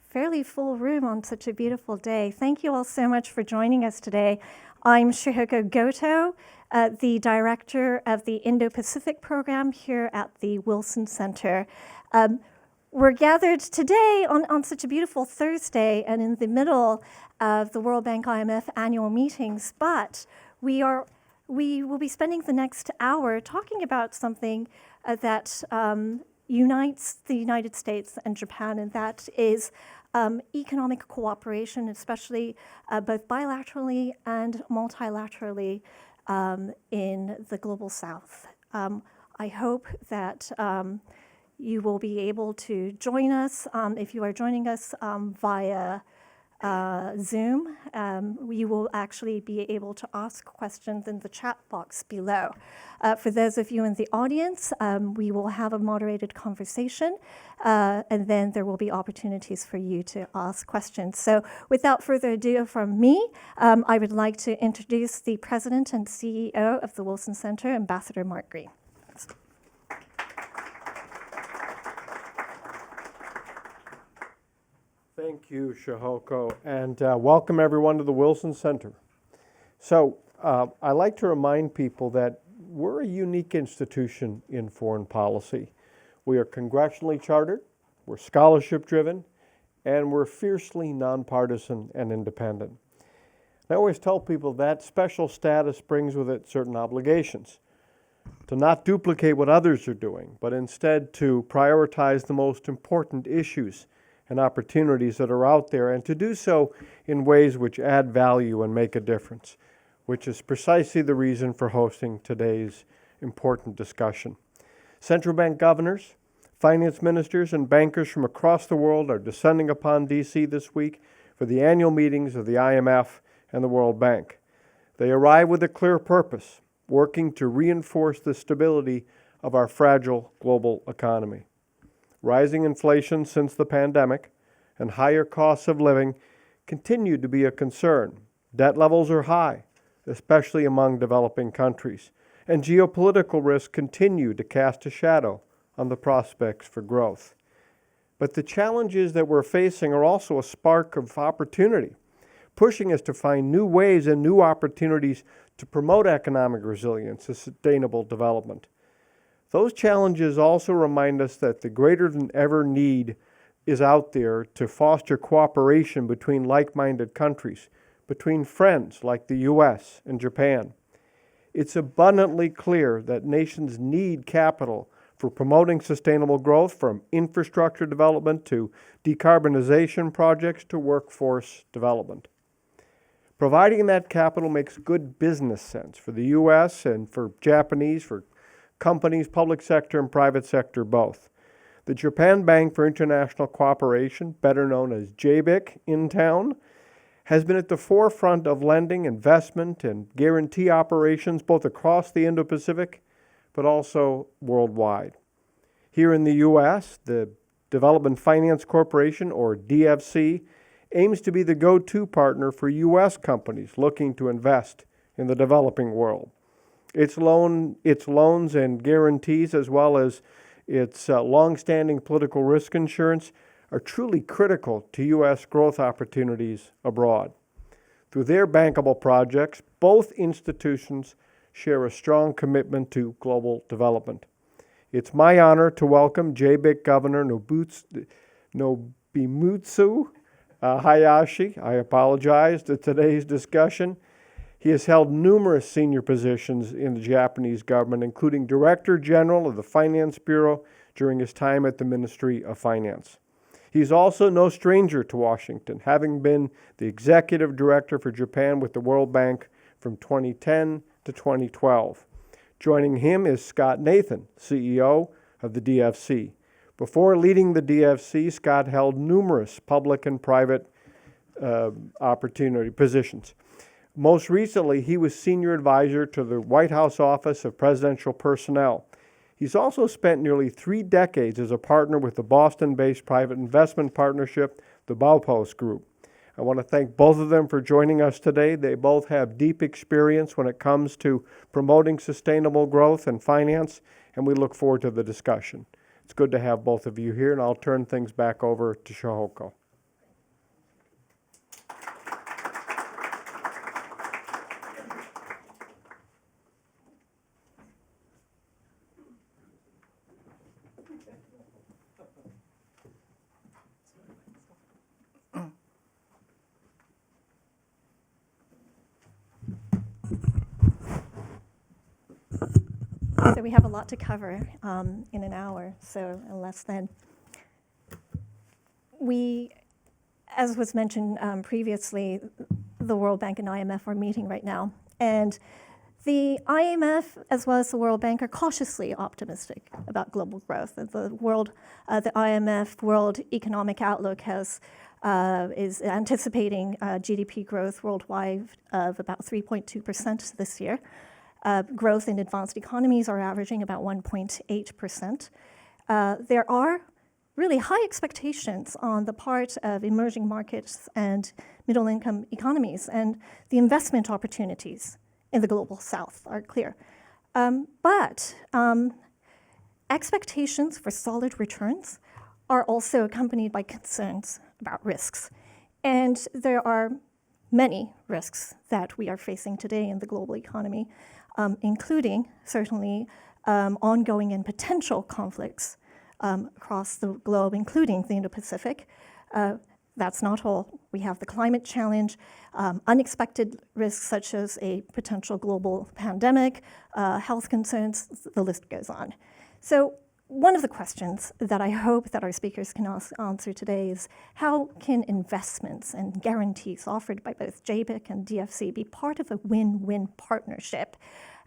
fairly full room on such a beautiful day. Thank you all so much for joining us today. I'm Shihoko Goto, the director of the Indo-Pacific program here at the Wilson Center. We're gathered today on such a beautiful Thursday and in the middle of the World Bank IMF annual meetings, but we will be spending the next hour talking about something that unites the United States and Japan, and that is economic cooperation, especially both bilaterally and multilaterally in the Global South. I hope that you will be able to join us. If you are joining us via Zoom, you will actually be able to ask questions in the chat box below. For those of you in the audience, we will have a moderated conversation, and then there will be opportunities for you to ask questions. So without further ado from me, I would like to introduce the President and CEO of the Wilson Center, Ambassador Mark Green. Thank you, Shihoko, and welcome everyone to the Wilson Center. So I like to remind people that we're a unique institution in foreign policy. We are congressionally chartered, we're scholarship-driven, and we're fiercely nonpartisan and independent. I always tell people that special status brings with it certain obligations. To not duplicate what others are doing, but instead to prioritize the most important issues and opportunities that are out there, and to do so in ways which add value and make a difference, which is precisely the reason for hosting today's important discussion. Central bank governors, finance ministers, and bankers from across the world are descending upon D.C. this week for the annual meetings of the IMF and the World Bank. They arrive with a clear purpose, working to reinforce the stability of our fragile global economy. Rising inflation since the pandemic and higher costs of living continue to be a concern. Debt levels are high, especially among developing countries, and geopolitical risks continue to cast a shadow on the prospects for growth. But the challenges that we're facing are also a spark of opportunity, pushing us to find new ways and new opportunities to promote economic resilience and sustainable development. Those challenges also remind us that the greater than ever need is out there to foster cooperation between like-minded countries, between friends like the U.S. and Japan. It's abundantly clear that nations need capital for promoting sustainable growth, from infrastructure development to decarbonization projects to workforce development. Providing that capital makes good business sense for the U.S. and for Japanese, for companies, public sector and private sector both. The Japan Bank for International Cooperation, better known as JBIC in town, has been at the forefront of lending, investment, and guarantee operations both across the Indo-Pacific, but also worldwide. Here in the U.S., the Development Finance Corporation, or DFC, aims to be the go-to partner for U.S. companies looking to invest in the developing world. Its loans and guarantees, as well as its long-standing political risk insurance, are truly critical to U.S. growth opportunities abroad. Through their bankable projects, both institutions share a strong commitment to global development. It's my honor to welcome JBIC Governor Nobimutsu Hayashi, I apologize, to today's discussion. He has held numerous senior positions in the Japanese government, including Director General of the Finance Bureau during his time at the Ministry of Finance. He's also no stranger to Washington, having been the Executive Director for Japan with the World Bank from 2010 to 2012. Joining him is Scott Nathan, CEO of the DFC. Before leading the DFC, Scott held numerous public and private positions. Most recently, he was senior advisor to the White House Office of Presidential Personnel. He's also spent nearly 3 decades as a partner with the Boston-based private investment partnership, the Baupost Group. I want to thank both of them for joining us today. They both have deep experience when it comes to promoting sustainable growth and finance, and we look forward to the discussion. It's good to have both of you here, and I'll turn things back over to Shihoko. So we have a lot to cover in an hour, so less than. As was mentioned previously, the World Bank and IMF are meeting right now. And the IMF, as well as the World Bank, are cautiously optimistic about global growth. The IMF World Economic Outlook is anticipating GDP growth worldwide of about 3.2% this year. Growth in advanced economies are averaging about 1.8%. There are really high expectations on the part of emerging markets and middle-income economies, and the investment opportunities in the global south are clear. But expectations for solid returns are also accompanied by concerns about risks. And there are many risks that we are facing today in the global economy, including certainly ongoing and potential conflicts across the globe, including the Indo-Pacific. That's not all. We have the climate challenge, unexpected risks such as a potential global pandemic, health concerns, the list goes on. So one of the questions that I hope that our speakers can answer today is how can investments and guarantees offered by both JBIC and DFC be part of a win-win partnership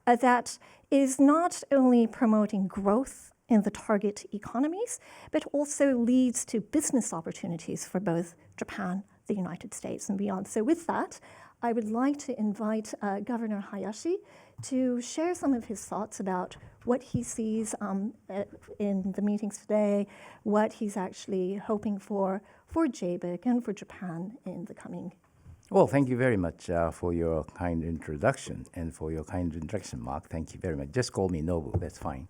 that is not only promoting growth in the target economies, but also leads to business opportunities for both Japan, the United States, and beyond. So with that, I would like to invite Governor Hayashi to share some of his thoughts about what he sees in the meetings today, what he's actually hoping for JBIC and for Japan in the coming. Well, thank you very much for your kind introduction and for your kind introduction, Mark. Thank you very much. Just call me Nobu, that's fine.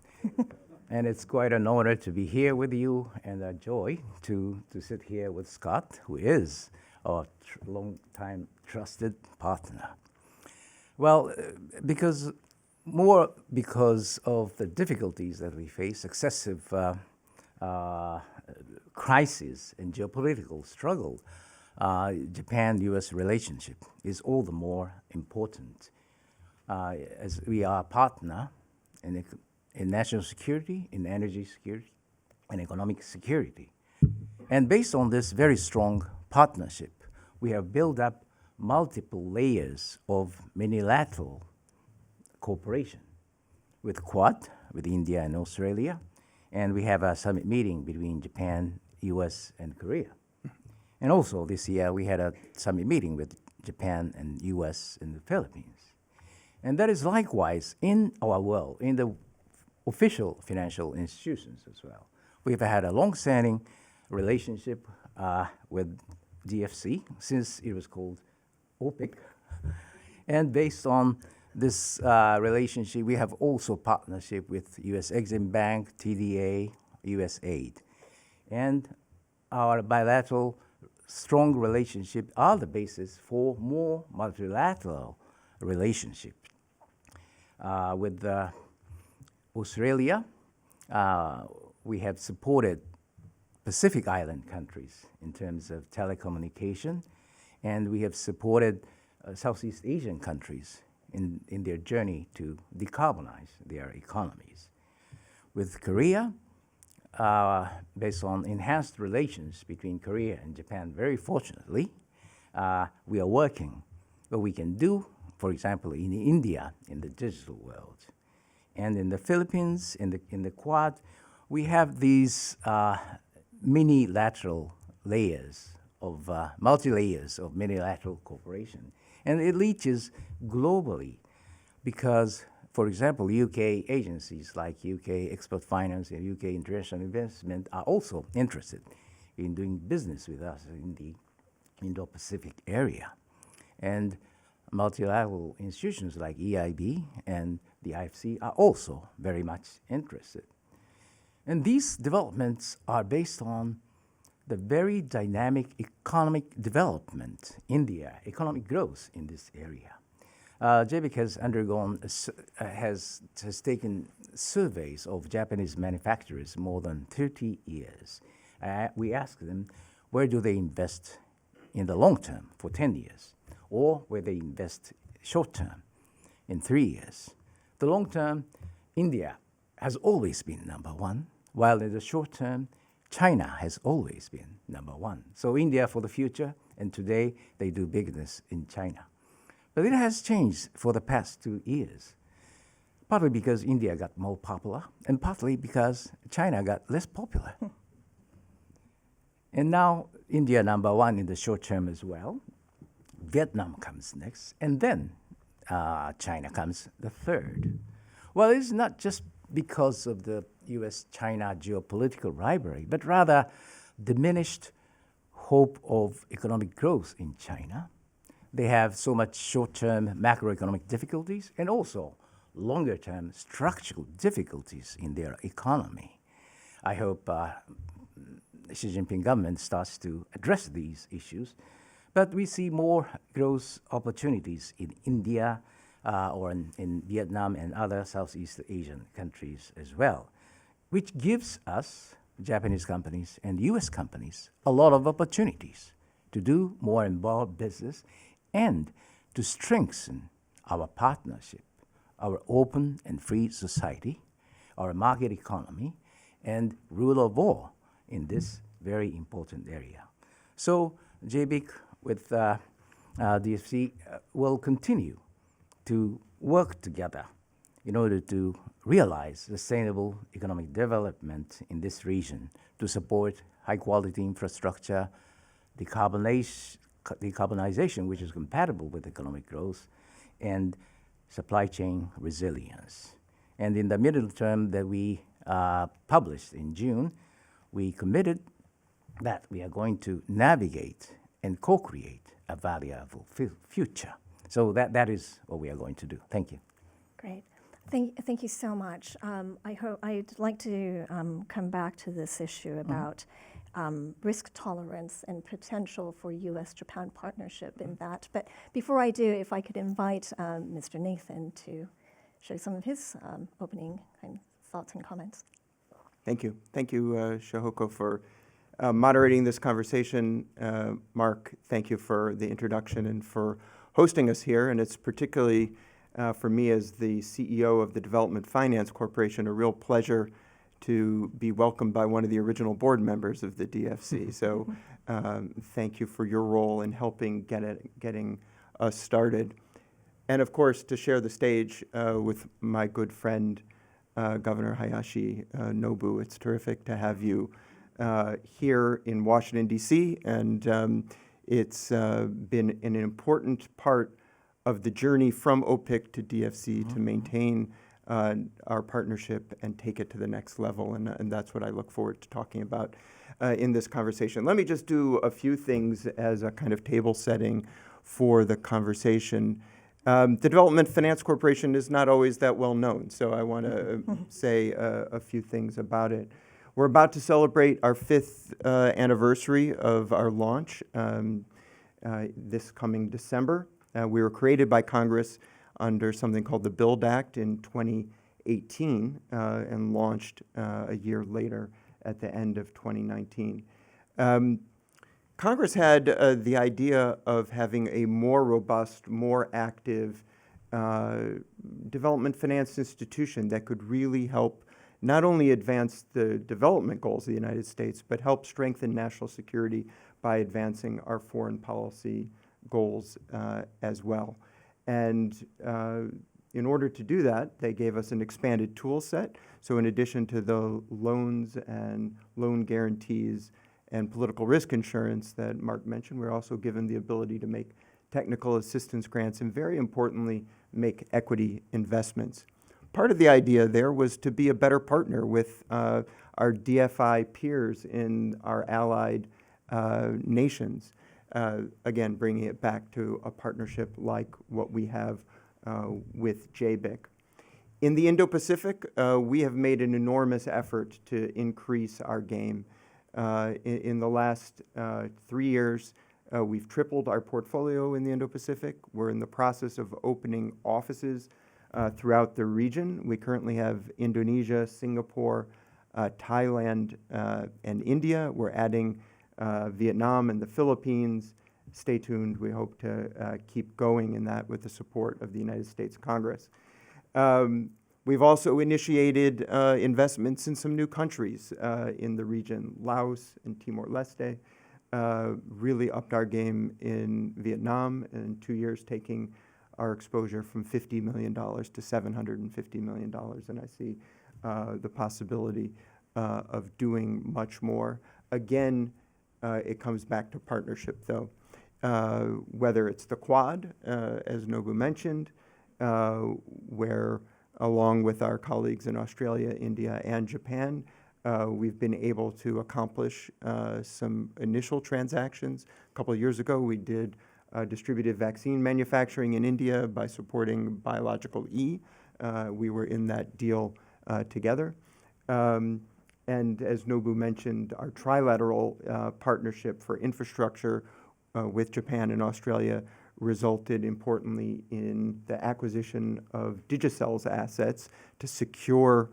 And it's quite an honor to be here with you and a joy to sit here with Scott, who is our long-time trusted partner. Well, because of the difficulties that we face, excessive crisis and geopolitical struggle, Japan-U.S. relationship is all the more important as we are a partner in national security, in energy security, and economic security. And based on this very strong partnership, we have built up multiple layers of multilateral cooperation with Quad, with India and Australia, and we have a summit meeting between Japan, US, and Korea. And also this year, we had a summit meeting with Japan and US and the Philippines. And that is likewise in our world, in the official financial institutions as well. We've had a long-standing relationship with DFC since it was called OPIC. And based on this relationship, we have also partnership with US Exim Bank, TDA, USAID. And our bilateral strong relationship are the basis for more multilateral relationship. With Australia, we have supported Pacific Island countries in terms of telecommunication, and we have supported Southeast Asian countries in their journey to decarbonize their economies. With Korea, based on enhanced relations between Korea and Japan, very fortunately, we are working what we can do, for example, in India, in the digital world. And in the Philippines, in the Quad, we have these multi-layers of multilateral cooperation. And it reaches globally because, for example, UK agencies like UK Export Finance and UK International Investment are also interested in doing business with us in the Indo-Pacific area. And multilateral institutions like EIB and the IFC are also very much interested. And these developments are based on the very dynamic economic development in the economic growth in this area. JBIC has undergone, has taken surveys of Japanese manufacturers more than 30 years. We ask them, where do they invest in the long term for 10 years, or where they invest short term in 3 years. The long term, India has always been number one, while in the short term, China has always been number one. So India for the future, and today they do business in China. But it has changed for the past 2 years, partly because India got more popular, and partly because China got less popular. And now India number one in the short term as well. Vietnam comes next, and then China comes the third. Well, it's not just because of the US-China geopolitical rivalry, but rather diminished hope of economic growth in China. They have so much short-term macroeconomic difficulties and also longer-term structural difficulties in their economy. I hope Xi Jinping government starts to address these issues. But we see more growth opportunities in India or in Vietnam and other Southeast Asian countries as well, which gives us, Japanese companies and US companies, a lot of opportunities to do more involved business and to strengthen our partnership, our open and free society, our market economy, and rule of law in this very important area. So JBIC with DFC will continue to work together in order to realize sustainable economic development in this region to support high-quality infrastructure, decarbonization, which is compatible with economic growth, and supply chain resilience. And in the middle term that we published in June, we committed that we are going to navigate and co-create a valuable future. So that is what we are going to do. Thank you. Great. Thank you so much. I'd like to come back to this issue about risk tolerance and potential for U.S.-Japan partnership in that. But before I do, if I could invite Mr. Nathan to share some of his opening thoughts and comments. Thank you. Thank you, Shihoko, for moderating this conversation. Mark, thank you for the introduction and for hosting us here. And it's particularly, for me as the CEO of the Development Finance Corporation, a real pleasure to be welcomed by one of the original board members of the DFC. So thank you for your role in helping getting us started. And of course, to share the stage with my good friend, Governor Hayashi Nobu. It's terrific to have you here in Washington, D.C., and it's been an important part of the journey from OPIC to DFC to maintain our partnership and take it to the next level, and that's what I look forward to talking about in this conversation. Let me just do a few things as a kind of table setting for the conversation. The Development Finance Corporation is not always that well known, so I want to say a few things about it. We're about to celebrate our 5th anniversary of our launch this coming December. We were created by Congress under something called the BUILD Act in 2018 and launched a year later at the end of 2019. Congress had the idea of having a more robust, more active development finance institution that could really help not only advance the development goals of the United States, but help strengthen national security by advancing our foreign policy goals as well. And in order to do that, they gave us an expanded tool set. So in addition to the loans and loan guarantees and political risk insurance that Mark mentioned, we're also given the ability to make technical assistance grants and, very importantly, make equity investments. Part of the idea there was to be a better partner with our DFI peers in our allied nations. Again, bringing it back to a partnership like what we have with JBIC. In the Indo-Pacific, we have made an enormous effort to increase our game. In the last 3 years, we've tripled our portfolio in the Indo-Pacific. We're in the process of opening offices throughout the region. We currently have Indonesia, Singapore, Thailand, and India. We're adding Vietnam and the Philippines. Stay tuned. We hope to keep going in that with the support of the United States Congress. We've also initiated investments in some new countries in the region, Laos and Timor-Leste, really upped our game in Vietnam, and in 2 years taking our exposure from $50 million to $750 million. And I see the possibility of doing much more. Again, it comes back to partnership, though. Whether it's the Quad, as Nobu mentioned, where along with our colleagues in Australia, India, and Japan, we've been able to accomplish some initial transactions. A couple of years ago, we did distributed vaccine manufacturing in India by supporting Biological E. We were in that deal together. And as Nobu mentioned, our trilateral partnership for infrastructure with Japan and Australia resulted importantly in the acquisition of Digicel's assets to secure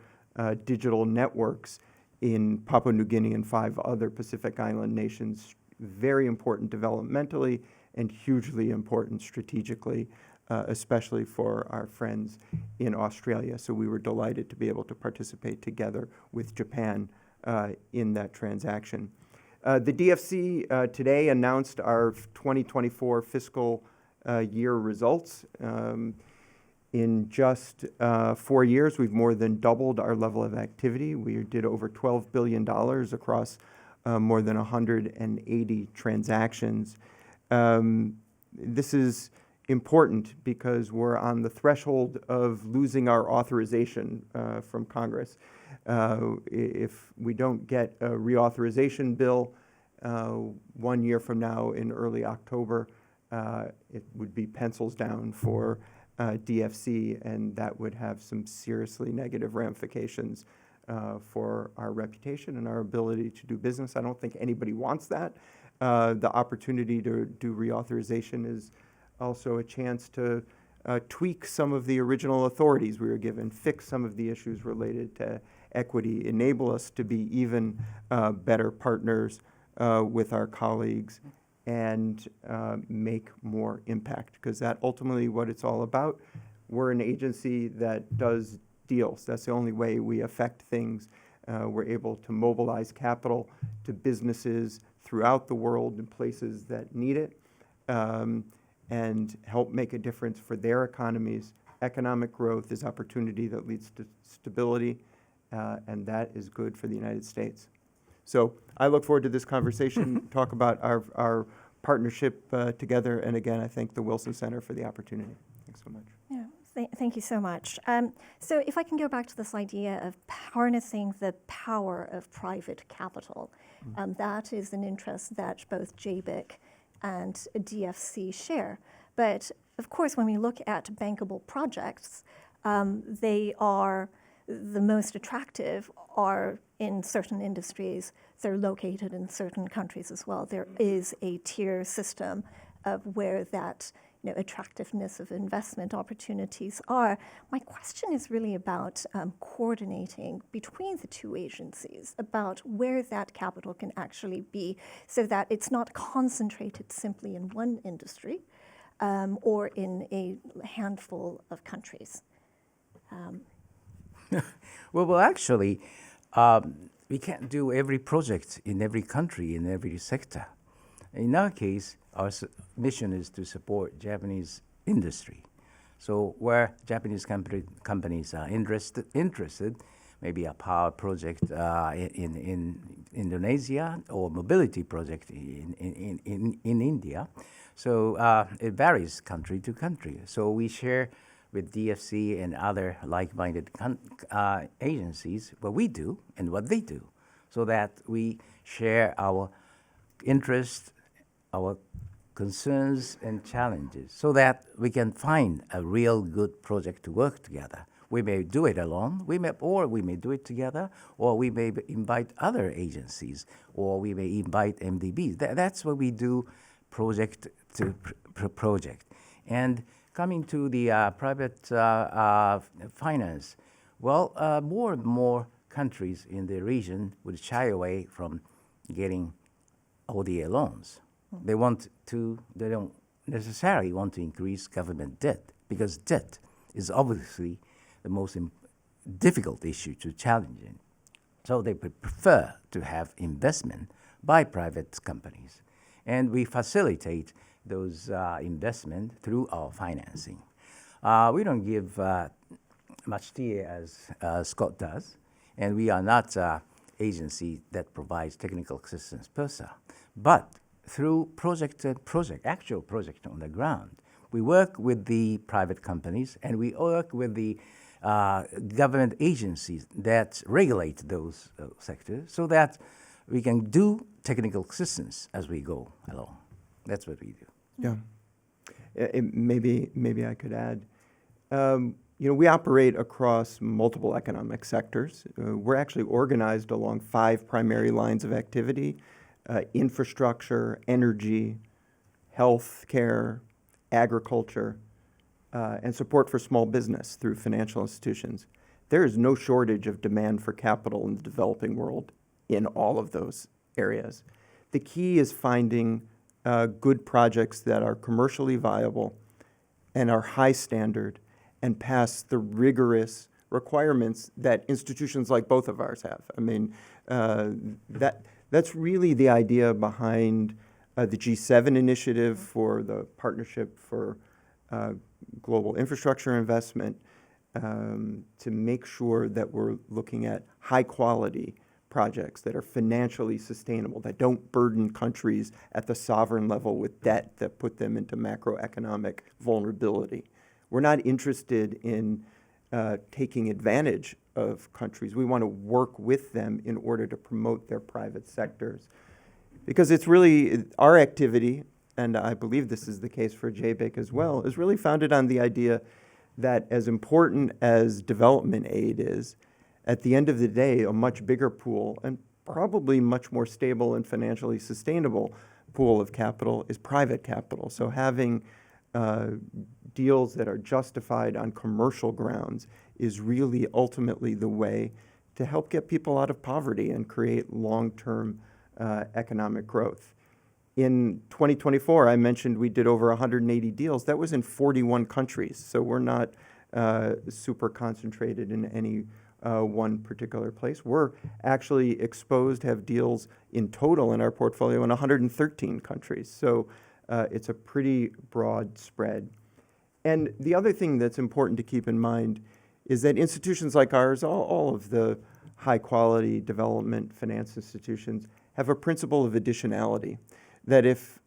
digital networks in Papua New Guinea and 5 other Pacific Island nations. Very important developmentally and hugely important strategically, especially for our friends in Australia. So we were delighted to be able to participate together with Japan in that transaction. The DFC today announced our 2024 fiscal year results. In just 4 years, we've more than doubled our level of activity. We did over $12 billion across more than 180 transactions. This is important because we're on the threshold of losing our authorization from Congress. If we don't get a reauthorization bill 1 year from now in early October, it would be pencils down for DFC, and that would have some seriously negative ramifications for our reputation and our ability to do business. I don't think anybody wants that. The opportunity to do reauthorization is also a chance to tweak some of the original authorities we were given, fix some of the issues related to equity, enable us to be even better partners with our colleagues, and make more impact, because that's ultimately what it's all about. We're an agency that does deals. That's the only way we affect things. We're able to mobilize capital to businesses throughout the world in places that need it, and help make a difference for their economies. Economic growth is opportunity that leads to stability, and that is good for the United States. So I look forward to this conversation, talk about our partnership together, and again, I thank the Wilson Center for the opportunity. Thanks so much. Yeah, thank you so much. So if I can go back to this idea of harnessing the power of private capital, that is an interest that both JBIC and DFC share. But of course, when we look at bankable projects, they are the most attractive are in certain industries. They're located in certain countries as well. There is a tier system of where that attractiveness of investment opportunities are. My question is really about coordinating between the two agencies about where that capital can actually be, so that it's not concentrated simply in one industry or in a handful of countries. Well, actually, we can't do every project in every country, in every sector. In our case, our mission is to support Japanese industry. So where Japanese companies are interested, maybe a power project in Indonesia or mobility project in India. So it varies country to country. So we share with DFC and other like-minded agencies what we do and what they do, so that we share our interests, our concerns and challenges, so that we can find a real good project to work together. We may do it alone, we may do it together, or we may invite other agencies, or we may invite MDBs. That's what we do, project to project. And coming to the private finance, well, more and more countries in the region would shy away from getting ODA loans. They don't necessarily want to increase government debt, because debt is obviously the most difficult issue to challenge it. So they prefer to have investment by private companies. And we facilitate those investment through our financing. We don't give much TA as Scott does, and we are not an agency that provides technical assistance per se. But through actual project on the ground, we work with the private companies and we work with the government agencies that regulate those sectors so that we can do technical assistance as we go along. That's what we do. Yeah. Maybe I could add. We operate across multiple economic sectors. We're actually organized along 5 primary lines of activity: infrastructure, energy, health care, agriculture, and support for small business through financial institutions. There is no shortage of demand for capital in the developing world in all of those areas. The key is finding good projects that are commercially viable and are high standard and pass the rigorous requirements that institutions like both of ours have. I mean, that's really the idea behind the G7 initiative for the Partnership for Global Infrastructure Investment, to make sure that we're looking at high quality projects that are financially sustainable, that don't burden countries at the sovereign level with debt that put them into macroeconomic vulnerability. We're not interested in taking advantage of countries. We want to work with them in order to promote their private sectors. Because it's really our activity, and I believe this is the case for JBIC as well, is really founded on the idea that as important as development aid is, at the end of the day, a much bigger pool and probably much more stable and financially sustainable pool of capital is private capital. So having deals that are justified on commercial grounds is really ultimately the way to help get people out of poverty and create long-term economic growth. In 2024, I mentioned we did over 180 deals. That was in 41 countries, so we're not super concentrated in any one particular place. We're actually exposed to have deals in total in our portfolio in 113 countries. So it's a pretty broad spread. And the other thing that's important to keep in mind is that institutions like ours, all of the high-quality development finance institutions, have a principle of additionality, that if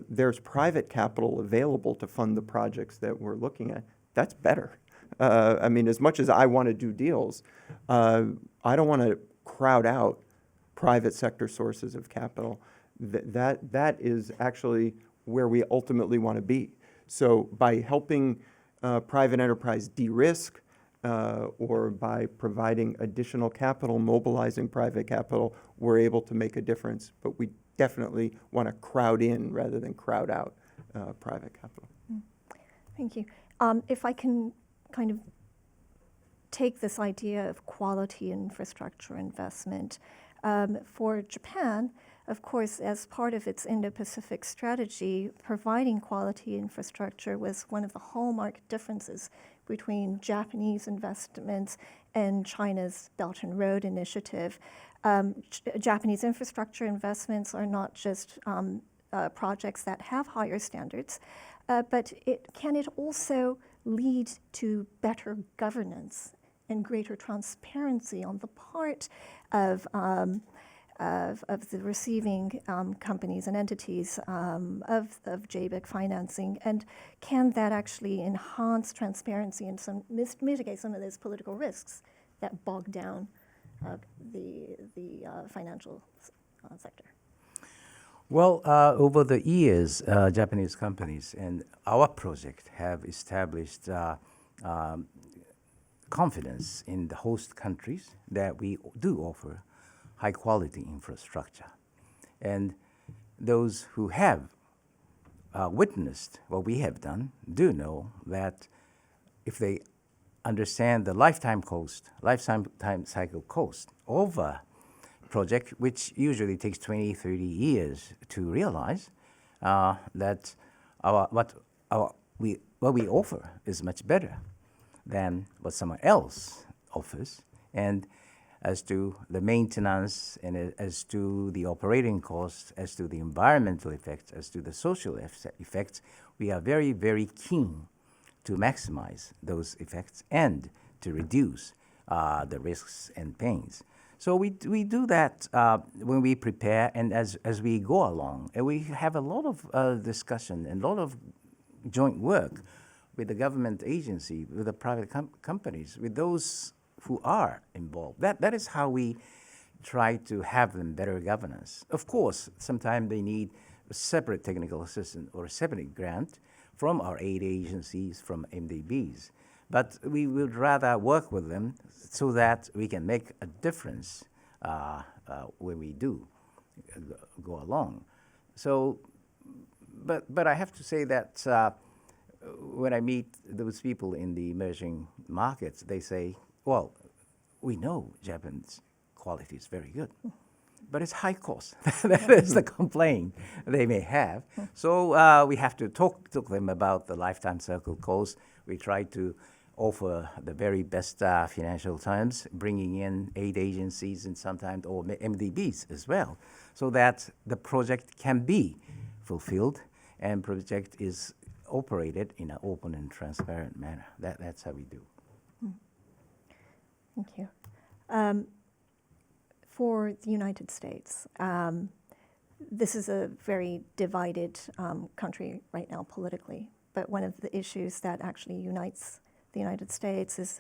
there's private capital available to fund the projects that we're looking at, that's better. I mean, as much as I want to do deals, I don't want to crowd out private sector sources of capital. That is actually where we ultimately want to be. So by helping private enterprise de-risk or by providing additional capital, mobilizing private capital, we're able to make a difference. But we definitely want to crowd in rather than crowd out private capital. Thank you. If I can kind of take this idea of quality infrastructure investment, for Japan, of course, as part of its Indo-Pacific strategy, providing quality infrastructure was one of the hallmark differences between Japanese investments and China's Belt and Road Initiative. Japanese infrastructure investments are not just projects that have higher standards, but can it also lead to better governance and greater transparency on the part of the receiving companies and entities of JBIC financing? And can that actually enhance transparency and mitigate some of those political risks that bog down the financial sector? Well, over the years, Japanese companies and our project have established confidence in the host countries that we do offer high-quality infrastructure. And those who have witnessed what we have done do know that if they understand the lifetime cycle cost of a project, which usually takes 20, 30 years to realize, that what we offer is much better than what someone else offers, and as to the maintenance, and as to the operating costs, as to the environmental effects, as to the social effects, we are very, very keen to maximize those effects and to reduce the risks and pains. So we do that when we prepare and as we go along. And we have a lot of discussion and a lot of joint work with the government agency, with the private companies, with those who are involved. That is how we try to have them better governance. Of course, sometimes they need a separate technical assistance or a separate grant from our aid agencies, from MDBs. But we would rather work with them so that we can make a difference when we do go along. So, but I have to say that when I meet those people in the emerging markets, they say, well, we know Japan's quality is very good, but it's high cost. That is the complaint they may have. So we have to talk to them about the lifetime circle cost. We try to offer the very best financial terms, bringing in aid agencies and sometimes or MDBs as well, so that the project can be fulfilled and project is operated in an open and transparent manner. That's how we do. Thank you. For the United States, this is a very divided country right now politically, but one of the issues that actually unites the United States is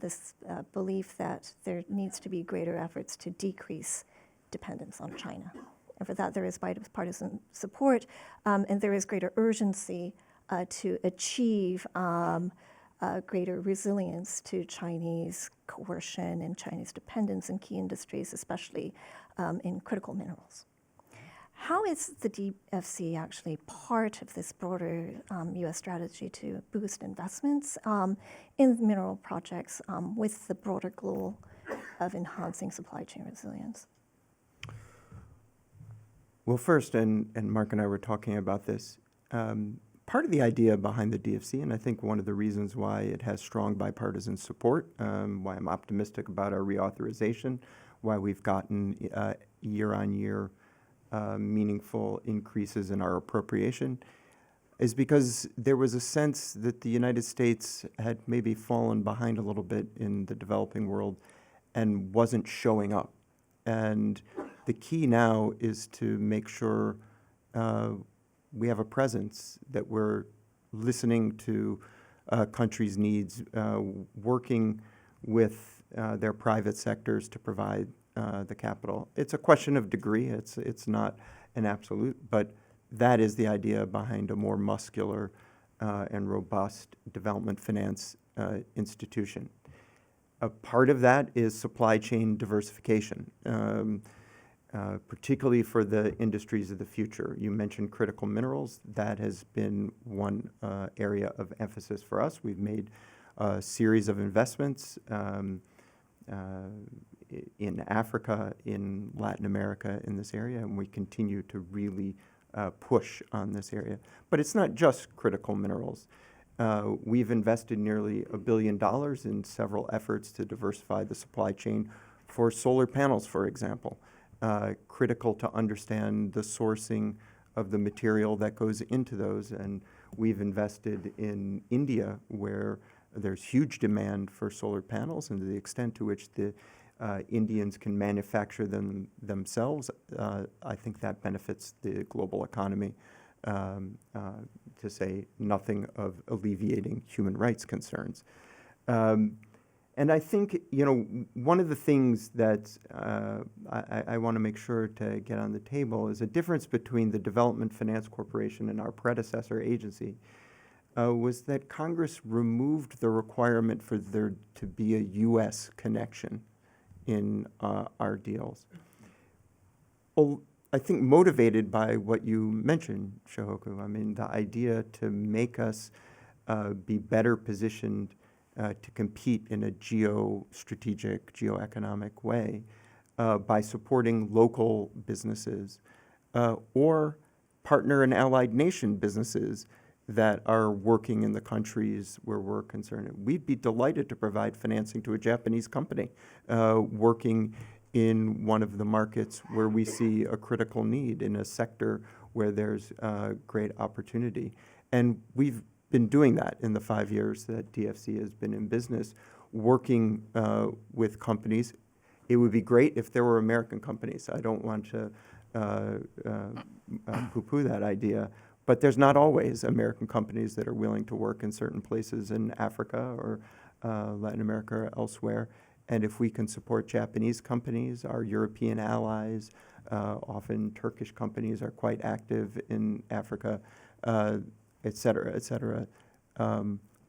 this belief that there needs to be greater efforts to decrease dependence on China. And for that, there is bipartisan support, and there is greater urgency to achieve greater resilience to Chinese coercion and Chinese dependence in key industries, especially in critical minerals. How is the DFC actually part of this broader U.S. strategy to boost investments in mineral projects with the broader goal of enhancing supply chain resilience? Well, first, and Mark and I were talking about this, part of the idea behind the DFC, and I think one of the reasons why it has strong bipartisan support, why I'm optimistic about our reauthorization, why we've gotten year-on-year meaningful increases in our appropriation, is because there was a sense that the United States had maybe fallen behind a little bit in the developing world and wasn't showing up. And the key now is to make sure we have a presence, that we're listening to countries' needs, working with their private sectors to provide the capital. It's a question of degree. It's not an absolute, but that is the idea behind a more muscular and robust development finance institution. A part of that is supply chain diversification, particularly for the industries of the future. You mentioned critical minerals. That has been one area of emphasis for us. We've made a series of investments in Africa, in Latin America, in this area, and we continue to really push on this area. But it's not just critical minerals. We've invested nearly $1 billion in several efforts to diversify the supply chain for solar panels, for example. Critical to understand the sourcing of the material that goes into those, and we've invested in India, where there's huge demand for solar panels, and to the extent to which the Indians can manufacture them themselves, I think that benefits the global economy, to say nothing of alleviating human rights concerns. And I think, one of the things that I want to make sure to get on the table is a difference between the Development Finance Corporation and our predecessor agency was that Congress removed the requirement for there to be a U.S. connection in our deals. Well, I think motivated by what you mentioned, Shohoku. I mean, the idea to make us be better positioned to compete in a geostrategic, geoeconomic way by supporting local businesses or partner and allied nation businesses that are working in the countries where we're concerned. We'd be delighted to provide financing to a Japanese company working in one of the markets where we see a critical need in a sector where there's great opportunity. And we've been doing that in the 5 years that DFC has been in business, working with companies. It would be great if there were American companies. I don't want to poo-poo that idea, but there's not always American companies that are willing to work in certain places in Africa or Latin America or elsewhere. And if we can support Japanese companies, our European allies, often Turkish companies are quite active in Africa, et cetera, et cetera.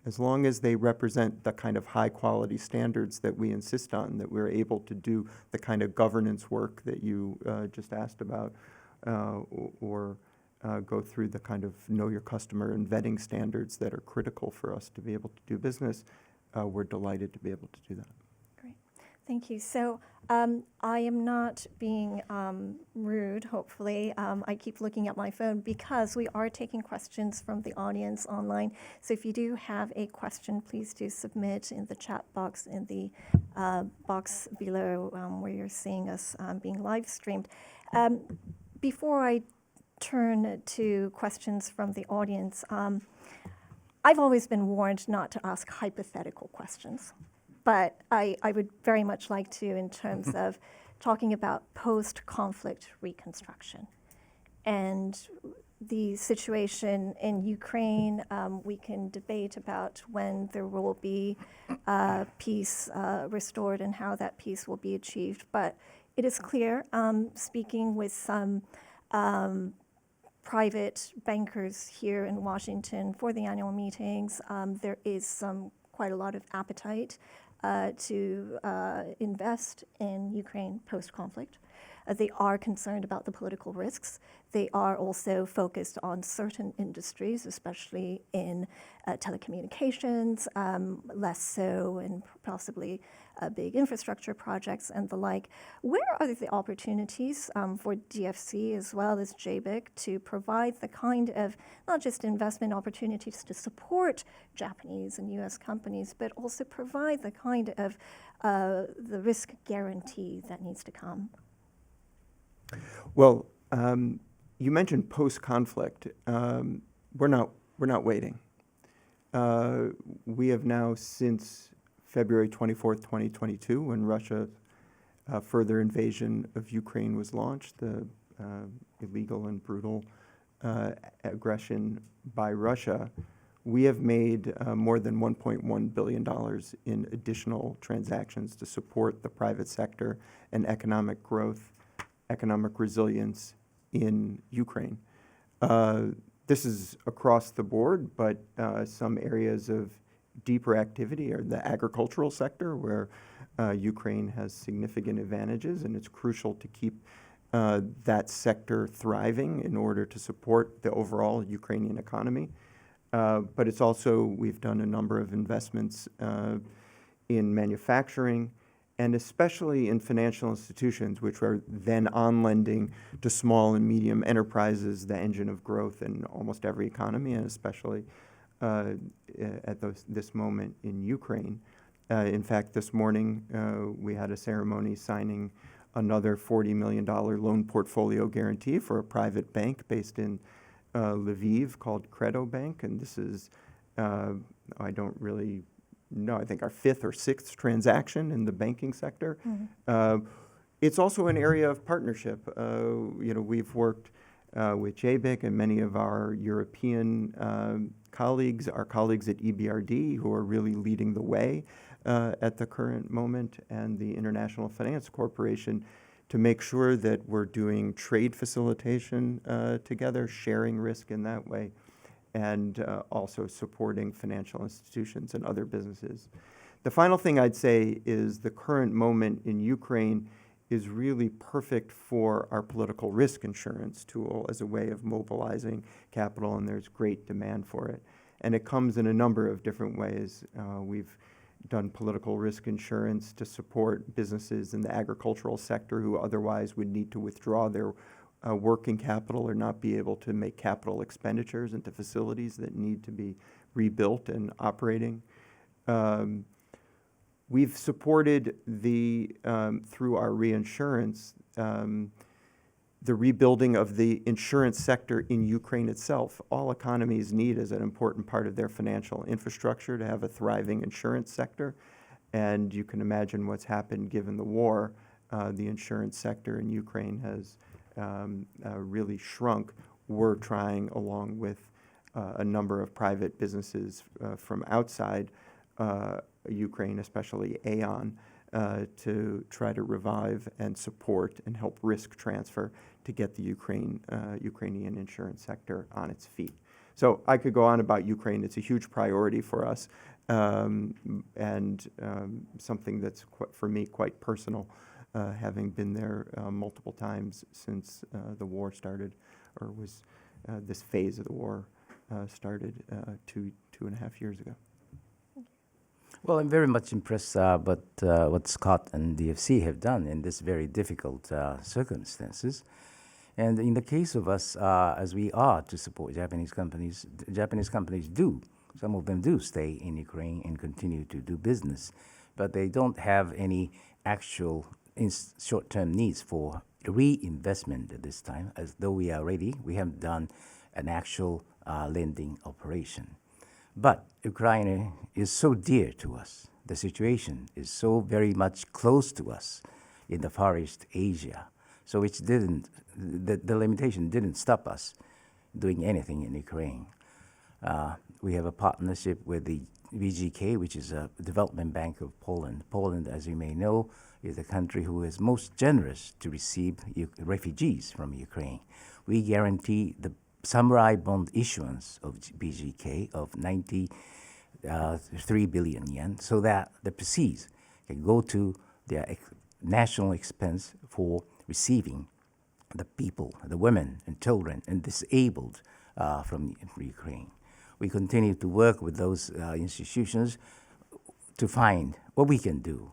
As long as they represent the kind of high-quality standards that we insist on, that we're able to do the kind of governance work that you just asked about, or go through the kind of know your customer and vetting standards that are critical for us to be able to do business, we're delighted to be able to do that. Great. Thank you. So I am not being rude, hopefully. I keep looking at my phone because we are taking questions from the audience online. So if you do have a question, please do submit in the chat box in the box below where you're seeing us being live streamed. Before I turn to questions from the audience, I've always been warned not to ask hypothetical questions. But I would very much like to in terms of talking about post-conflict reconstruction. And the situation in Ukraine, we can debate about when there will be peace restored and how that peace will be achieved. But it is clear, speaking with some private bankers here in Washington for the annual meetings, there is quite a lot of appetite to invest in Ukraine post-conflict. They are concerned about the political risks. They are also focused on certain industries, especially in telecommunications, less so in possibly big infrastructure projects and the like. Where are the opportunities for DFC as well as JBIC to provide the kind of not just investment opportunities to support Japanese and U.S. companies, but also provide the kind of the risk guarantee that needs to come? Well, you mentioned post-conflict. We're not waiting. We have now, since February 24th, 2022, when Russia's further invasion of Ukraine was launched, the illegal and brutal aggression by Russia, we have made more than $1.1 billion in additional transactions to support the private sector and economic growth, economic resilience in Ukraine. This is across the board, but some areas of deeper activity are the agricultural sector, where Ukraine has significant advantages, and it's crucial to keep that sector thriving in order to support the overall Ukrainian economy. But it's also, we've done a number of investments in manufacturing, and especially in financial institutions, which are then on-lending to small and medium enterprises, the engine of growth in almost every economy, and especially at this moment in Ukraine. In fact, this morning, we had a ceremony signing another $40 million loan portfolio guarantee for a private bank based in Lviv called Credo Bank, and this is, I don't really know, I think our 5th or 6th transaction in the banking sector. Mm-hmm. It's also an area of partnership. We've worked with JBIC and many of our European colleagues, our colleagues at EBRD, who are really leading the way at the current moment, and the International Finance Corporation, to make sure that we're doing trade facilitation together, sharing risk in that way, and also supporting financial institutions and other businesses. The final thing I'd say is the current moment in Ukraine is really perfect for our political risk insurance tool as a way of mobilizing capital, and there's great demand for it. And it comes in a number of different ways. We've done political risk insurance to support businesses in the agricultural sector who otherwise would need to withdraw their working capital or not be able to make capital expenditures into facilities that need to be rebuilt and operating. We've supported through our reinsurance, the rebuilding of the insurance sector in Ukraine itself. All economies need as an important part of their financial infrastructure to have a thriving insurance sector. And you can imagine what's happened given the war. The insurance sector in Ukraine has really shrunk. We're trying, along with a number of private businesses from outside Ukraine, especially Aon, to try to revive and support and help risk transfer to get the Ukrainian insurance sector on its feet. So I could go on about Ukraine. It's a huge priority for us, and something that's, for me, quite personal, having been there multiple times since the war started, or was this phase of the war started 2.5 years ago. Well, I'm very much impressed what Scott and DFC have done in this very difficult circumstances. And in the case of us, as we are to support Japanese companies do, some of them do stay in Ukraine and continue to do business, but they don't have any actual short-term needs for reinvestment at this time. As though we are ready, we haven't done an actual lending operation. But Ukraine is so dear to us. The situation is so very much close to us in the Far East Asia. So the limitation didn't stop us doing anything in Ukraine. We have a partnership with the BGK, which is a development bank of Poland. Poland, as you may know, is a country who is most generous to receive refugees from Ukraine. We guarantee the samurai bond issuance of BGK of 93 billion yen, so that the proceeds can go to their national expense for receiving the people, the women and children and disabled from Ukraine. We continue to work with those institutions to find what we can do.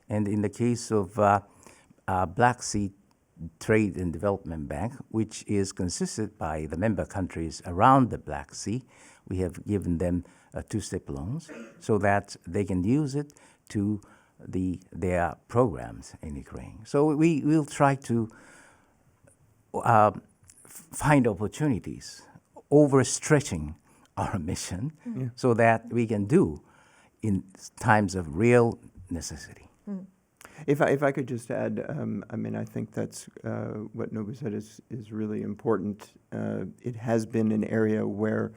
And in the case of Black Sea Trade and Development Bank, which is consisted by the member countries around the Black Sea, we have given them two-step loans so that they can use it to their programs in Ukraine. So we will try to find opportunities, overstretching our mission, so that we can do in times of real necessity. If I could just add, I mean, I think that's what Nobu said is really important. It has been an area where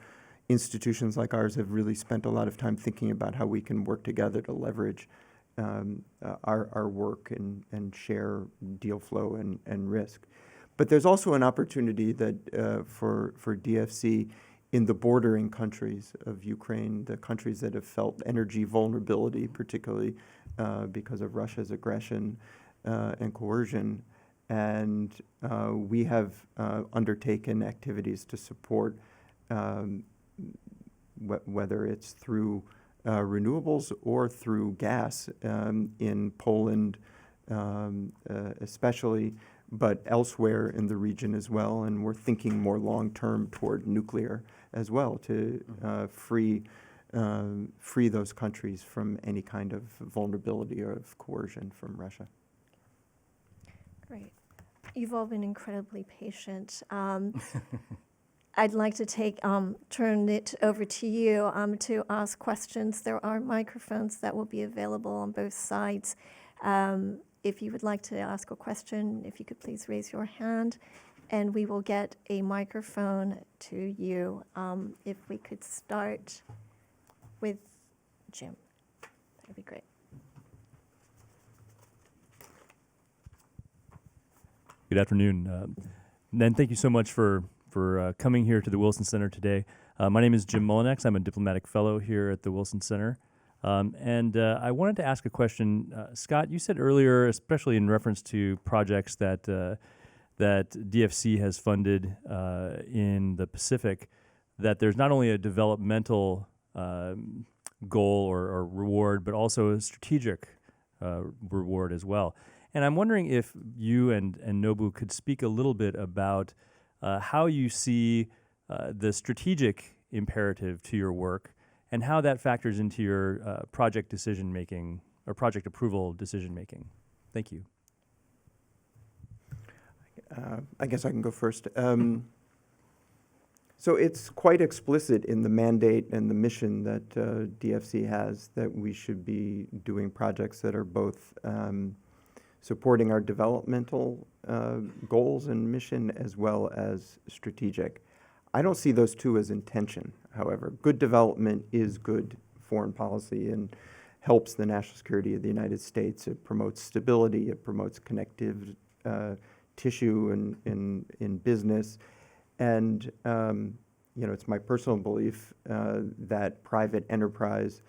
institutions like ours have really spent a lot of time thinking about how we can work together to leverage our work and share deal flow and risk. But there's also an opportunity that for DFC in the bordering countries of Ukraine, the countries that have felt energy vulnerability, particularly because of Russia's aggression and coercion. And we have undertaken activities to support, whether it's through renewables or through gas in Poland especially, but elsewhere in the region as well. And we're thinking more long-term toward nuclear as well to free those countries from any kind of vulnerability or of coercion from Russia. Great. You've all been incredibly patient. I'd like to turn it over to you to ask questions. There are microphones that will be available on both sides. If you would like to ask a question, if you could please raise your hand, and we will get a microphone to you. If we could start with Jim, that would be great. Good afternoon. And thank you so much for coming here to the Wilson Center today. My name is Jim Mullinex. I'm a diplomatic fellow here at the Wilson Center. And I wanted to ask a question. Scott, you said earlier, especially in reference to projects that DFC has funded in the Pacific, that there's not only a developmental goal or reward, but also a strategic reward as well. And I'm wondering if you and Nobu could speak a little bit about how you see the strategic imperative to your work and how that factors into your project decision making or project approval decision making. Thank you. I guess I can go first. So it's quite explicit in the mandate and the mission that DFC has that we should be doing projects that are both supporting our developmental goals and mission as well as strategic. I don't see those two as in tension, however. Good development is good foreign policy and helps the national security of the United States. It promotes stability, it promotes connective tissue in business. And it's my personal belief that private enterprise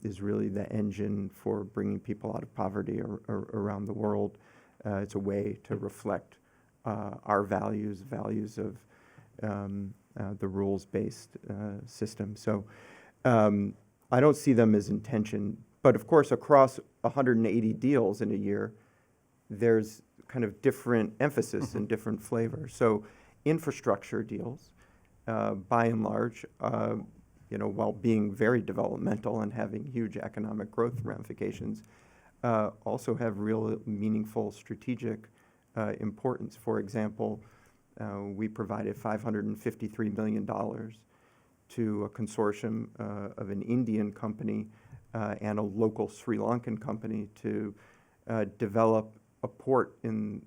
is really the engine for bringing people out of poverty around the world. It's a way to reflect our values of the rules-based system. So I don't see them as in tension. But of course, across 180 deals in a year, there's kind of different emphasis and different flavor. So infrastructure deals, by and large, while being very developmental and having huge economic growth ramifications, also have real meaningful strategic importance. For example, we provided $553 million to a consortium of an Indian company and a local Sri Lankan company to develop a port in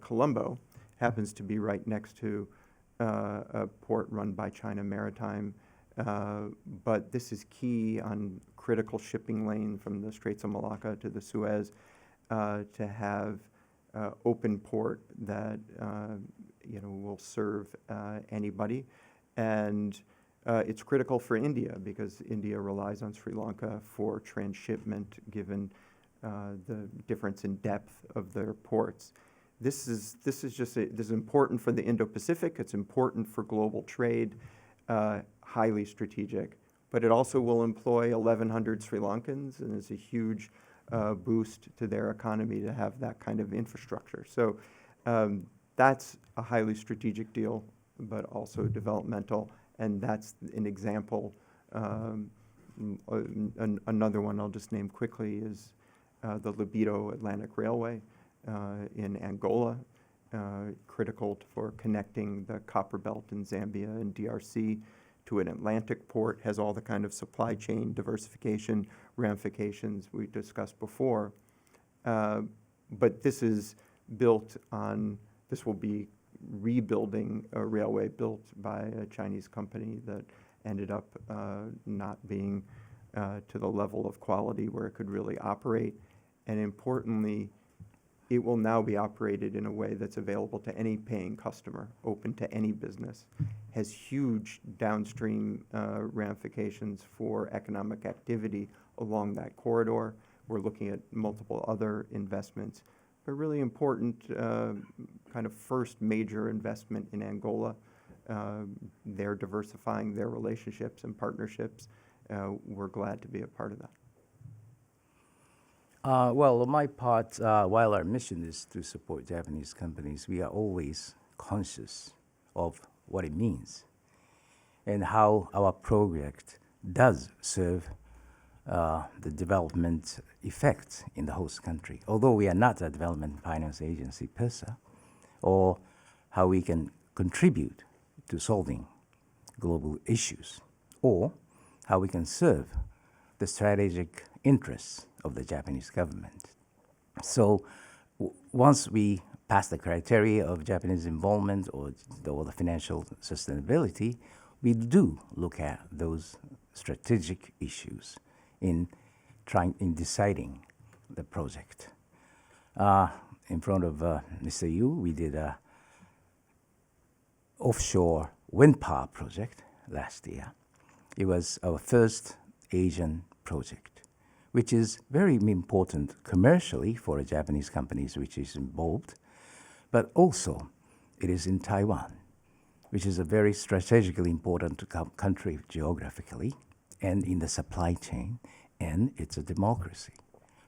Colombo. Happens to be right next to a port run by China Maritime. But this is key on critical shipping lane from the Straits of Malacca to the Suez to have open port that will serve anybody. And it's critical for India because India relies on Sri Lanka for transshipment given the difference in depth of their ports. This is important for the Indo-Pacific. It's important for global trade, highly strategic. But it also will employ 1,100 Sri Lankans, and it's a huge boost to their economy to have that kind of infrastructure. So that's a highly strategic deal, but also developmental, and that's an example. Another one I'll just name quickly is the Libido Atlantic Railway in Angola, critical for connecting the copper belt in Zambia and DRC to an Atlantic port, has all the kind of supply chain diversification ramifications we discussed before. But this is built on, this will be rebuilding a railway built by a Chinese company that ended up not being to the level of quality where it could really operate. And importantly, it will now be operated in a way that's available to any paying customer, open to any business, has huge downstream ramifications for economic activity along that corridor. We're looking at multiple other investments, but really important kind of first major investment in Angola. They're diversifying their relationships and partnerships. We're glad to be a part of that. Well, on my part, while our mission is to support Japanese companies, we are always conscious of what it means and how our project does serve the development effect in the host country. Although we are not a development finance agency per se, or how we can contribute to solving global issues, or how we can serve the strategic interests of the Japanese government. So once we pass the criteria of Japanese involvement or the financial sustainability, we do look at those strategic issues in deciding the project. In front of Mr. Yu, we did a offshore wind power project last year. It was our first Asian project, which is very important commercially for the Japanese companies which is involved, but also it is in Taiwan, which is a very strategically important country geographically and in the supply chain, and it's a democracy.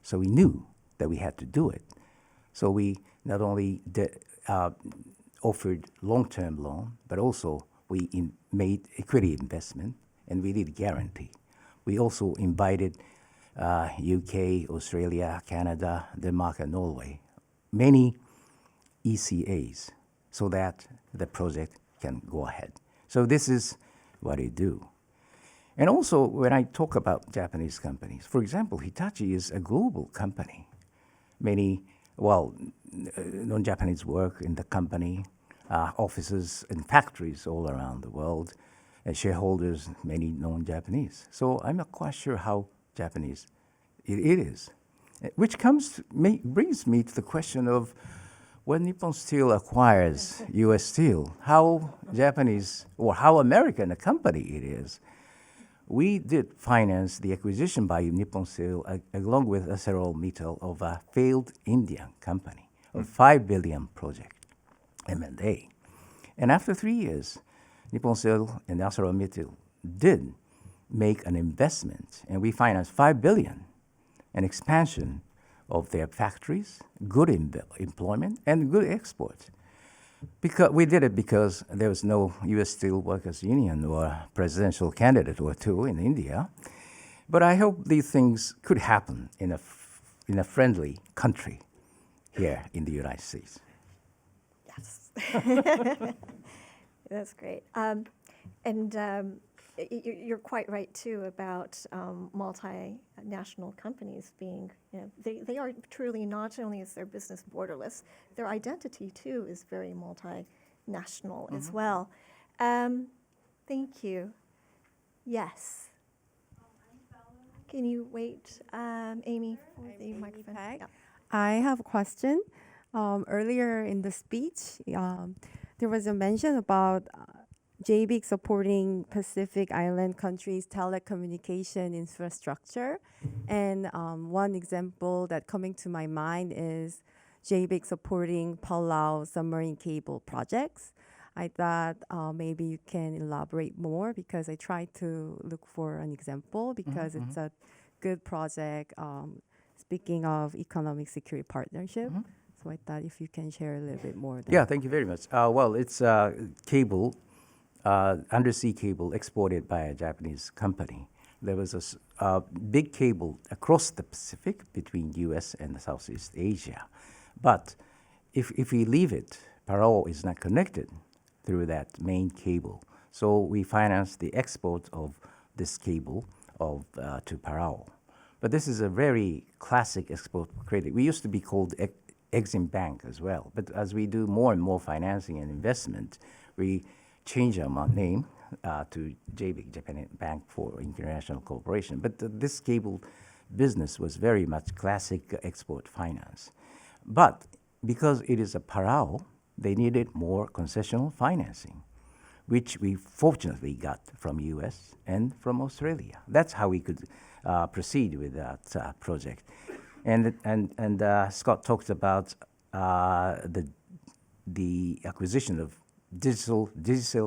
So we knew that we had to do it, So we not only offered long-term loan, but also we made equity investment, and we did guarantee. We also invited UK, Australia, Canada, Denmark, and Norway, many ECAs, so that the project can go ahead. So this is what we do. And also, when I talk about Japanese companies, for example, Hitachi is a global company. Many, non-Japanese work in the company, offices and factories all around the world, and shareholders, many non-Japanese. So I'm not quite sure how Japanese it is. Which brings me to the question of when Nippon Steel acquires U.S. Steel, how Japanese or how American a company it is. We did finance the acquisition by Nippon Steel along with ArcelorMittal of a failed Indian company, a $5 billion project, M&A. And after 3 years, Nippon Steel and ArcelorMittal did make an investment, and we financed $5 billion, an expansion of their factories, good employment, and good exports. Because we did it because there was no U.S. Steel Workers Union or presidential candidate or two in India. But I hope these things could happen in a friendly country here in the United States. Yes. That's great. You're quite right, too, about multinational companies being, they are truly, not only is their business borderless, their identity, too, is very multinational as well. Thank you. Yes. Can you wait, Amy, for the microphone? Peg. Yeah. I have a question. Earlier in the speech, there was a mention about JBIC supporting Pacific Island countries' telecommunication infrastructure. And one example that coming to my mind is JBIC supporting Palau submarine cable projects. I thought maybe you can elaborate more because I tried to look for an example because it's a good project. Speaking of economic security partnership, so I thought if you can share a little bit more. Yeah, thank you very much. It's cable, undersea cable exported by a Japanese company. There was a big cable across the Pacific between U.S. and Southeast Asia. But if we leave it, Palau is not connected through that main cable. So we financed the export of this cable to Palau. But this is a very classic export credit. We used to be called Exim Bank as well. But as we do more and more financing and investment, we change our name to JBIC, Japan Bank for International Cooperation. But this cable business was very much classic export finance. But because it is a Palau, they needed more concessional financing, which we fortunately got from US and from Australia. That's how we could proceed with that project. And Scott talked about the acquisition of Digital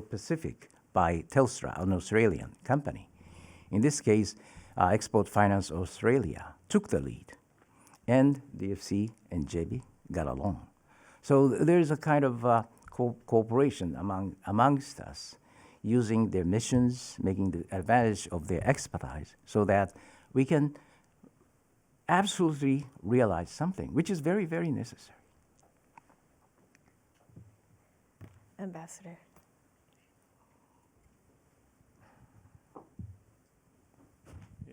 Pacific by Telstra, an Australian company. In this case, Export Finance Australia took the lead, and DFC and JB got along. So there's a kind of cooperation amongst us, using their missions, making the advantage of their expertise, so that we can absolutely realize something, which is very, very necessary. Ambassador.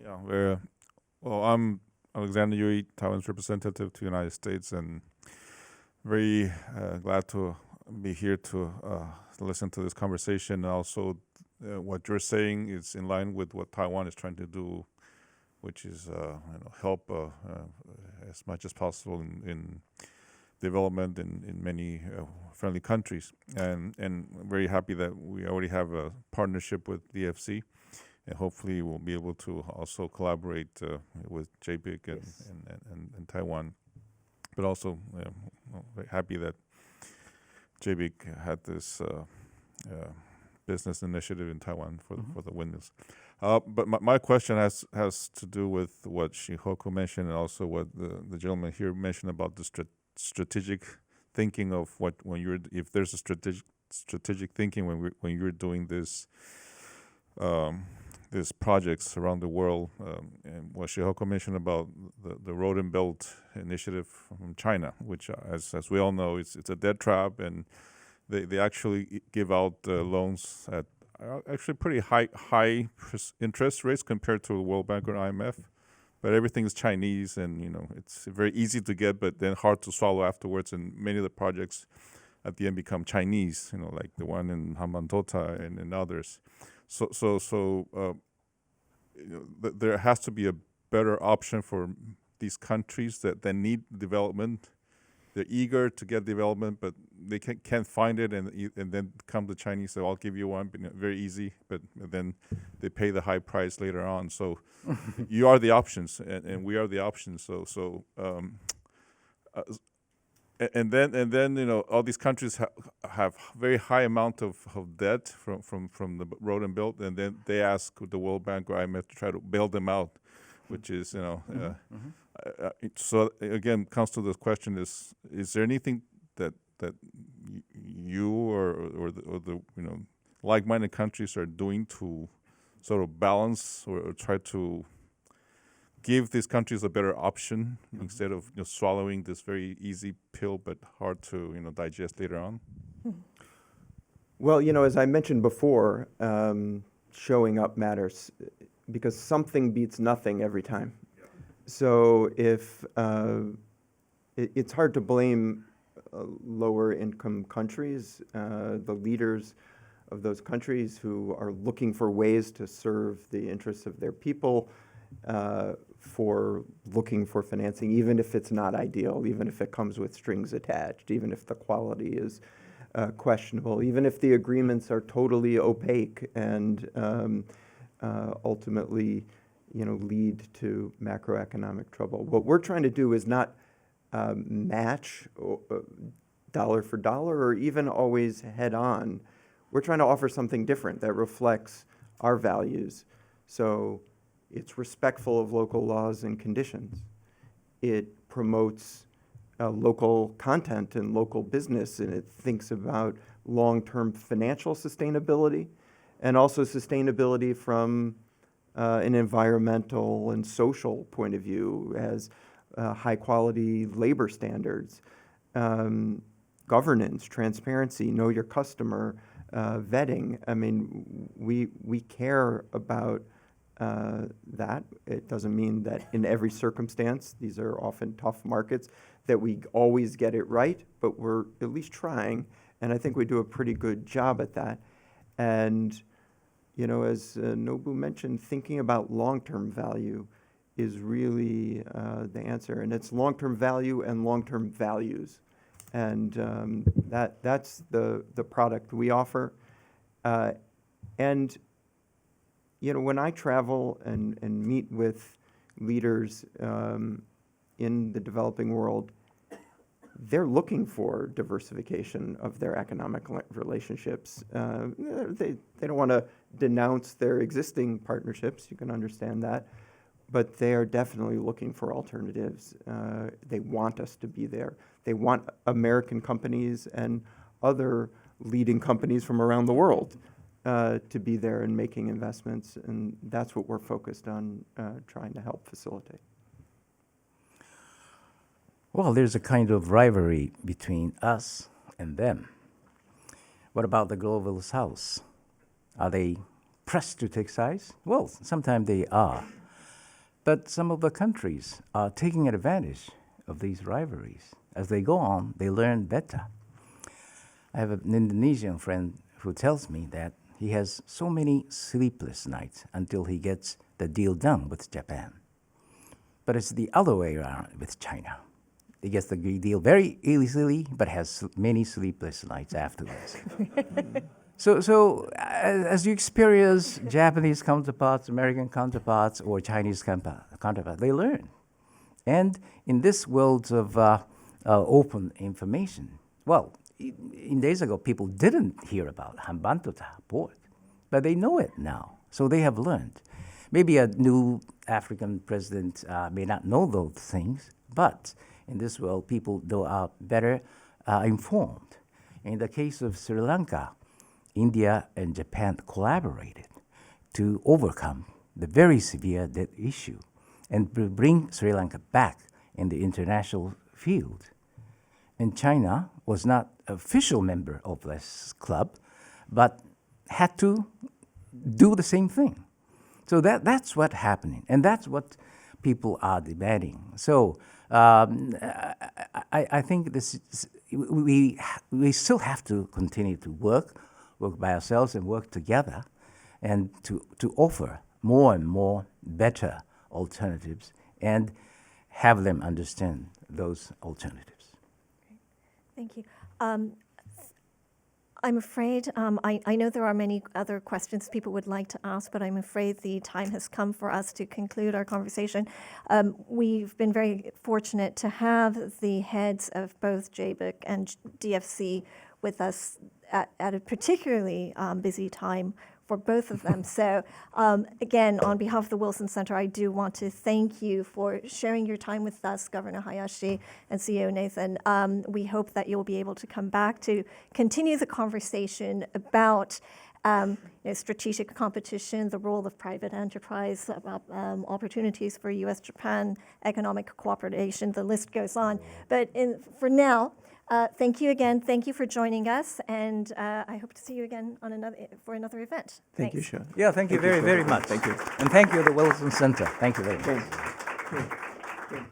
Yeah, I'm Alexander Yui, Taiwan's representative to the United States, and very glad to be here to listen to this conversation. And also, what you're saying is in line with what Taiwan is trying to do, which is help as much as possible in development in many friendly countries. And I'm very happy that we already have a partnership with DFC, and hopefully we'll be able to also collaborate with JBIC and Taiwan. But also, very happy that JBIC had this business initiative in Taiwan for the windmills. But my question has to do with what Shihoko mentioned, and also what the gentleman here mentioned about the strategic thinking of if there's a strategic thinking when you're doing this. These projects around the world, and what Shihoko mentioned about the Road and Belt initiative from China, which, as we all know, it's a debt trap, and they actually give out loans at actually pretty high interest rates compared to the World Bank or IMF. But everything is Chinese, and it's very easy to get, but then hard to swallow afterwards. And many of the projects at the end become Chinese, like the one in Hambantota and others. There has to be a better option for these countries that need development. They're eager to get development, but they can't find it, and then come the Chinese. So I'll give you one, but very easy. But then they pay the high price later on. So you are the options, and we are the options. And then all these countries have very high amount of debt from the Road and Belt, and then they ask the World Bank or IMF to try to bail them out, which is so again comes to the question: is there anything that you or the like-minded countries are doing to sort of balance or try to give these countries a better option instead of swallowing this very easy pill but hard to digest later on? Well, as I mentioned before, showing up matters because something beats nothing every time. Yeah. So if it's hard to blame lower income countries, the leaders of those countries who are looking for ways to serve the interests of their people, for looking for financing, even if it's not ideal, even if it comes with strings attached, even if the quality is questionable, even if the agreements are totally opaque and ultimately, lead to macroeconomic trouble. What we're trying to do is not match dollar for dollar or even always head on. We're trying to offer something different that reflects our values. So it's respectful of local laws and conditions. It promotes local content and local business, and it thinks about long-term financial sustainability and also sustainability from an environmental and social point of view, as high-quality labor standards, governance, transparency, know your customer, vetting. I mean, we care about that. It doesn't mean that in every circumstance, these are often tough markets, that we always get it right, but we're at least trying, and I think we do a pretty good job at that. And, as Nobu mentioned, thinking about long-term value is really the answer, and it's long-term value and long-term values. And that's the product we offer. And when I travel and meet with leaders in the developing world, they're looking for diversification of their economic relationships. They don't want to denounce their existing partnerships, you can understand that, but they are definitely looking for alternatives. They want us to be there. They want American companies and other leading companies from around the world to be there and making investments, and that's what we're focused on trying to help facilitate. Well, there's a kind of rivalry between us and them. What about the Global South? Are they pressed to take sides? Well, sometimes they are. But some of the countries are taking advantage of these rivalries. As they go on, they learn better. I have an Indonesian friend who tells me that he has so many sleepless nights until he gets the deal done with Japan. But it's the other way around with China. He gets the deal very easily, but has many sleepless nights afterwards. So as you experience Japanese counterparts, American counterparts, or Chinese counterparts, they learn. And in this world of open information, well, in days ago, people didn't hear about Hambantota port, but they know it now. So they have learned. Maybe a new African president may not know those things, but in this world, people though are better informed. In the case of Sri Lanka, India and Japan collaborated to overcome the very severe debt issue and bring Sri Lanka back in the international field. And China was not an official member of this club, but had to do the same thing. So that's what's happening, and that's what people are demanding. So I think this is, we still have to continue to work by ourselves and work together, and to offer more and more better alternatives and have them understand those alternatives. Thank you. I'm afraid, I know there are many other questions people would like to ask, but I'm afraid the time has come for us to conclude our conversation. We've been very fortunate to have the heads of both JBIC and DFC with us at a particularly busy time for both of them. So again, on behalf of the Wilson Center, I do want to thank you for sharing your time with us, Governor Hayashi and CEO Nathan. We hope that you'll be able to come back to continue the conversation about strategic competition, the role of private enterprise, about opportunities for U.S.-Japan economic cooperation. The list goes on. But for now, thank you again. Thank you for joining us, and I hope to see you again on for another event. Thank you, Thanks. Sha. Yeah, thank you very, very much. Thank you. And thank you, the Wilson Center. Thank you very much. Good.